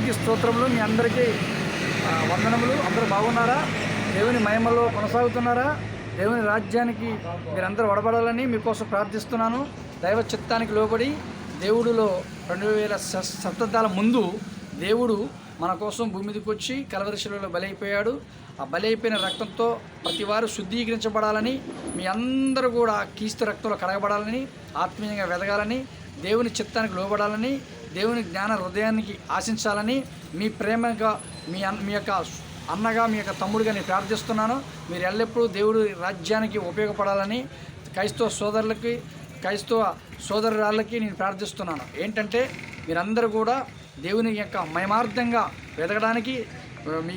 దేవునికి స్తోత్రములు. మీ అందరికీ వందనములు. అందరూ బాగున్నారా? దేవుని మహిమలో కొనసాగుతున్నారా? దేవుని రాజ్యానికి మీరందరూ వడబడాలని మీకోసం ప్రార్థిస్తున్నాను. దైవ చిత్తానికి లోబడి దేవుడిలో 2000 శతాబ్దాల ముందు దేవుడు మన కోసం భూమి మీదకి వచ్చి కల్వరి శిలువలో బలైపోయాడు. ఆ బలైపోయిన రక్తంతో ప్రతివారు శుద్ధీకరించబడాలని, మీ అందరూ కూడా క్రీస్తు రక్తంలో కడగబడాలని, ఆత్మీయంగా వెదగాలని, దేవుని చిత్తానికి లోబడాలని, దేవుని జ్ఞాన హృదయానికి ఆశించాలని, మీ ప్రేమగా మీ యొక్క అన్నగా, మీ యొక్క తమ్ముడిగా నేను ప్రార్థిస్తున్నాను. మీరు ఎల్లప్పుడూ దేవుడి రాజ్యానికి ఉపయోగపడాలని క్రైస్తవ సోదరులకి, క్రైస్తవ సోదరురాళ్ళకి నేను ప్రార్థిస్తున్నాను. ఏంటంటే మీరందరూ కూడా దేవుని యొక్క మహిమార్థంగా వెదగడానికి, మీ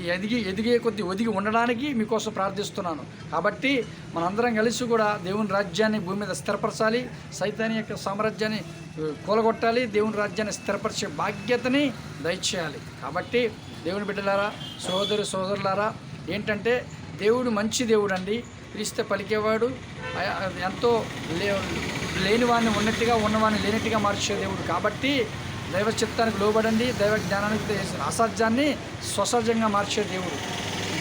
ఎదిగే కొద్ది ఒదిగి ఉండడానికి మీకోసం ప్రార్థిస్తున్నాను. కాబట్టి మనందరం కలిసి కూడా దేవుని రాజ్యాన్ని భూమి మీద స్థిరపరచాలి, సైతాన్ని యొక్క సామ్రాజ్యాన్ని కూలగొట్టాలి, దేవుని రాజ్యాన్ని స్థిరపరిచే బాధ్యతని దయచేయాలి. కాబట్టి దేవుని బిడ్డలారా, సోదరులారా, ఏంటంటే దేవుడు మంచి దేవుడు అండి. పిలిస్తే పలికేవాడు, ఎంతో లేని వాడిని ఉన్నట్టుగా, ఉన్నవాడిని లేనట్టుగా మార్చే దేవుడు. కాబట్టి దైవ చిత్తానికి లోబడండి. దైవ జ్ఞానానికి అసాధ్యాన్ని స్వసహజంగా మార్చే దేవుడు.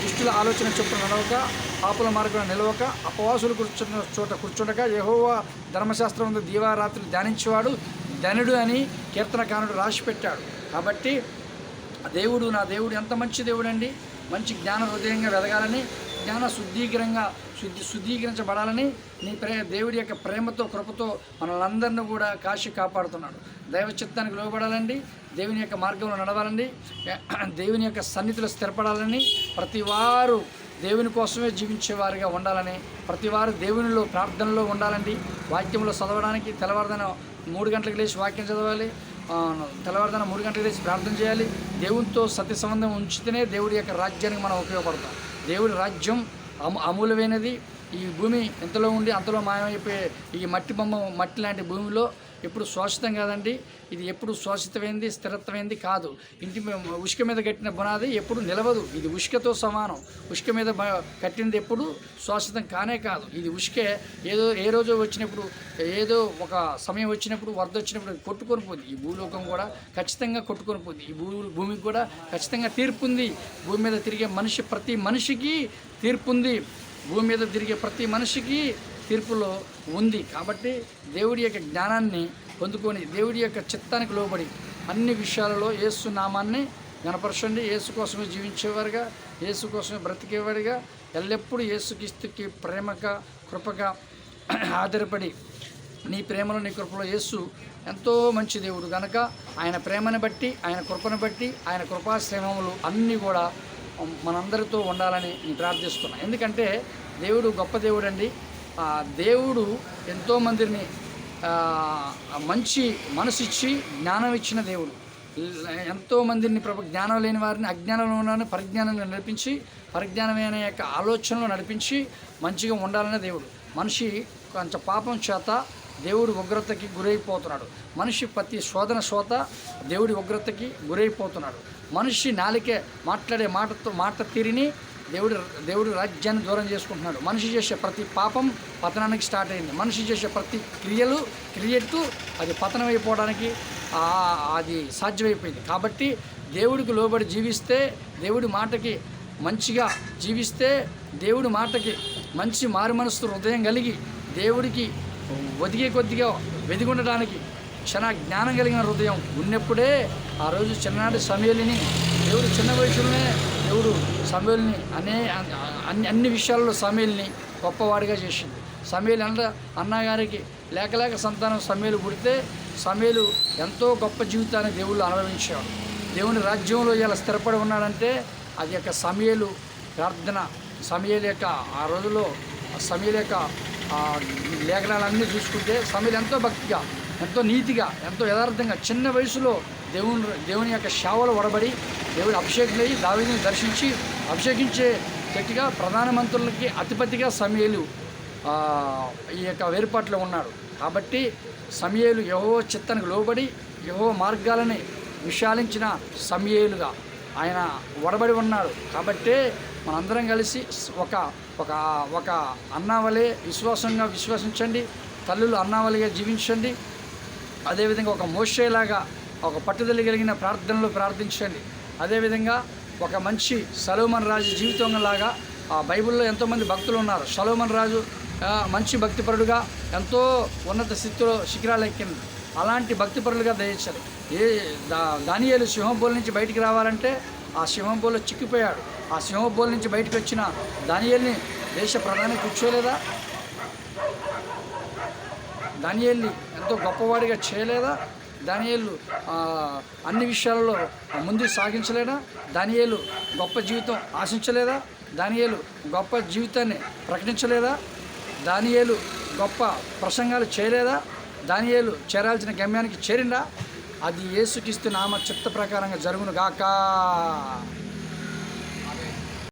దుష్టుల ఆలోచన చొప్పున నడవక, పాపుల మార్గంలో నిలవక, అపవాసులు కూర్చున్న చోట కూర్చుండక, యెహోవా ధర్మశాస్త్రం దీవారాత్రులు ధ్యానించేవాడు ధనుడు అని కీర్తనకారుడు రాసి పెట్టాడు. కాబట్టి దేవుడు, నా దేవుడు ఎంత మంచి దేవుడు అండి. మంచి జ్ఞాన హృదయంగా వెదగాలని, జ్ఞాన శుద్ధీకరించబడాలని దేవుడి యొక్క ప్రేమతో, కృపతో మనలందరినీ కూడా కాశీ కాపాడుతున్నాడు. దైవ చిత్తానికి లోబడాలండి, దేవుని యొక్క మార్గంలో నడవాలండి, దేవుని యొక్క సన్నిధిలో స్థిరపడాలని, ప్రతివారు దేవుని కోసమే జీవించేవారిగా ఉండాలని, ప్రతివారు దేవునిలో ప్రార్థనలో ఉండాలండి. వాక్యంలో చదవడానికి తెల్లవారుదన 3 గంటలకు లేచి వాక్యం చదవాలి, తెల్లవారుదన 3 గంటలకు లేచి ప్రార్థన చేయాలి. దేవునితో సత్య సంబంధం ఉంచితేనే దేవుడి యొక్క రాజ్యానికి మనం ఉపయోగపడతాం. దేవుడి రాజ్యం అమూల్యమైనది. ఈ భూమి ఎంతలో ఉండి అంతలో మాయమైపోయే ఈ మట్టి లాంటి భూమిలో ఎప్పుడు శాశ్వతం కాదండి. ఇది ఎప్పుడు శాశ్వతమైంది, స్థిరత్వమైంది కాదు. ఇంటి ఉష్క మీద కట్టిన బునాది ఎప్పుడు నిలవదు. ఇది ఉష్కతో సమానం. ఉష్క మీద కట్టినది ఎప్పుడు శాశ్వతం కానే కాదు. ఇది ఉష్కే ఏ రోజు వచ్చినప్పుడు, ఏదో ఒక సమయం వచ్చినప్పుడు, వరద వచ్చినప్పుడు కొట్టుకొని పోతుంది. ఈ భూలోకం కూడా ఖచ్చితంగా కొట్టుకొని పోతుంది. ఈ భూమికి కూడా ఖచ్చితంగా తీర్పు ఉంది. భూమి మీద తిరిగే ప్రతి మనిషికి తీర్పు ఉంది. భూమి మీద తిరిగే ప్రతి మనిషికి తీర్పులో ఉంది. కాబట్టి దేవుడి యొక్క జ్ఞానాన్ని పొందుకొని, దేవుడి యొక్క చిత్తానికి లోబడి అన్ని విషయాలలో యేసు నామాన్ని గణపరచండి. యేసు కోసమే జీవించేవారుగా, యేసు కోసమే బ్రతికేవాడిగా, ఎల్లప్పుడూ యేసుక్రీస్తుకి ప్రేమగా, కృపగా ఆధారపడి, నీ ప్రేమలో, నీ కృపలో యేసు ఎంతో మంచి దేవుడు కనుక ఆయన ప్రేమను బట్టి, ఆయన కృపను బట్టి, ఆయన కృపాశ్రమములు అన్నీ కూడా మనందరితో ఉండాలని నేను ప్రార్థిస్తున్నాను. ఎందుకంటే దేవుడు గొప్ప దేవుడు అండి. దేవుడు ఎంతోమందిని మంచి మనసిచ్చి జ్ఞానం ఇచ్చిన దేవుడు. ఎంతోమందిని జ్ఞానం లేని వారిని అజ్ఞానంలో ఉన్న పరిజ్ఞానంలో నడిపించి, పరిజ్ఞానమైన యొక్క ఆలోచనలో నడిపించి మంచిగా ఉండాలనే దేవుడు. మనిషి కొంచెం పాపం చేత దేవుడి ఉగ్రతకి గురైపోతున్నాడు. మనిషి ప్రతి శోధన దేవుడి ఉగ్రతకి గురైపోతున్నాడు. మనిషి నాలికే మాట్లాడే మాట తీరిని దేవుడి రాజ్యాన్ని దూరం చేసుకుంటున్నాడు. మనిషి చేసే ప్రతి పాపం పతనానికి స్టార్ట్ అయింది. మనిషి చేసే ప్రతి క్రియట్టు అది పతనం అయిపోవడానికి అది సాధ్యమైపోయింది. కాబట్టి దేవుడికి లోబడి జీవిస్తే, దేవుడి మాటకి మంచిగా జీవిస్తే, దేవుడి మాటకి మంచి మారు మనసు హృదయం కలిగి, దేవుడికి ఒదిగే కొద్దిగా వెదిగుండడానికి జ్ఞానం కలిగిన హృదయం ఉన్నప్పుడే ఆ రోజు చిన్ననాటి సమూయేలుని దేవుడు చిన్న వయసులోనే దేవుడు సమూయేలుని అన్ని విషయాల్లో సమూయేలుని గొప్పవాడిగా చేసింది. సమూయేలు అన్నగారికి లేక సంతానం సమూయేలు పుడితే, సమూయేలు ఎంతో గొప్ప జీవితాన్ని దేవుళ్ళు అనుభవించాడు. దేవుని రాజ్యంలో ఇలా స్థిరపడి ఉన్నాడంటే అది యొక్క సమూయేలు ప్రార్థన, సమూయేలు యొక్క ఆ రోజులో సమూయేలు యొక్క లేఖనాలన్నీ చూసుకుంటే సమూయేలు ఎంతో భక్తిగా, ఎంతో నీతిగా, ఎంతో యథార్థంగా చిన్న వయసులో దేవుని యొక్క సేవలో వడబడి దేవుని అభిషేకులై దావీదుని దర్శించి అభిషేకించే వ్యక్తిగా, ప్రధానమంత్రులకి అధిపతిగా సమూయేలు ఈ యొక్క వేరుపాట్లో ఉన్నాడు. కాబట్టి సమూయేలు యెహోవా చిత్తానికి లోబడి, యెహోవా మార్గాలని విశాలించిన సమూయేలుగా ఆయన వడబడి ఉన్నాడు. కాబట్టే మనందరం కలిసి ఒక అన్నావలే విశ్వసించండి, తల్లులు అన్నావలిగా జీవించండి. అదేవిధంగా ఒక మోషేలాగా ఒక పట్టుదల కలిగిన ప్రార్థనలు ప్రార్థించండి. అదేవిధంగా ఒక మంచి సొలొమోను రాజు జీవితం లాగా ఆ బైబిల్లో ఎంతోమంది భక్తులు ఉన్నారు. సొలొమోను రాజు మంచి భక్తిపరుడుగా ఎంతో ఉన్నత స్థితిలో శిఖరాలు ఎక్కింది. అలాంటి భక్తిపరులుగా దయచేశారు. దానియేలు సింహబోలు నుంచి బయటికి రావాలంటే ఆ సింహబోలో చిక్కిపోయాడు. ఆ సింహబోల నుంచి బయటకు వచ్చిన దానియేలుని దేశ ప్రధాని కూర్చోలేదా? దానియేలుని ఎంతో గొప్పవాడిగా చేయలేదా? దానియేలు అన్ని విషయాలలో ముందుకు సాగించలేదా? దానియేలు గొప్ప జీవితం ఆశించలేదా? దానియేలు గొప్ప జీవితాన్ని ప్రకటించలేదా? దానియేలు గొప్ప ప్రసంగాలు చేయలేదా? దానియేలు చేరాల్సిన గమ్యానికి చేరిందా? అది యేసుక్రీస్తు నామ చిత్త ప్రకారంగా జరుగును గాక.